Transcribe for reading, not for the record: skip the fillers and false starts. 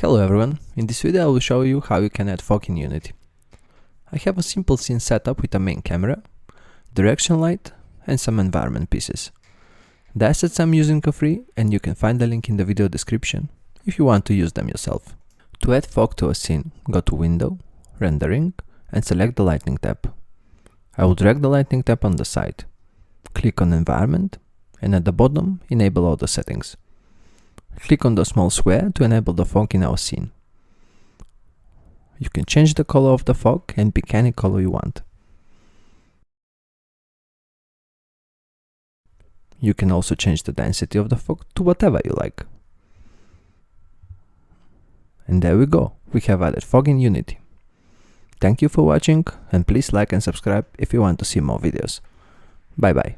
Hello everyone, in this video I will show you how you can add fog in Unity. I have a simple scene setup with a main camera, direction light and some environment pieces. The assets I'm using are free and you can find the link in the video description if you want to use them yourself. To add fog to a scene, go to Window, Rendering and select the Lighting tab. I will drag the Lighting tab on the side. Click on Environment and at the bottom enable all the settings. Click on the small square to enable the fog in our scene. You can change the color of the fog and pick any color you want. You can also change the density of the fog to whatever you like. And there we go, we have added fog in Unity. Thank you for watching and please like and subscribe if you want to see more videos. Bye bye.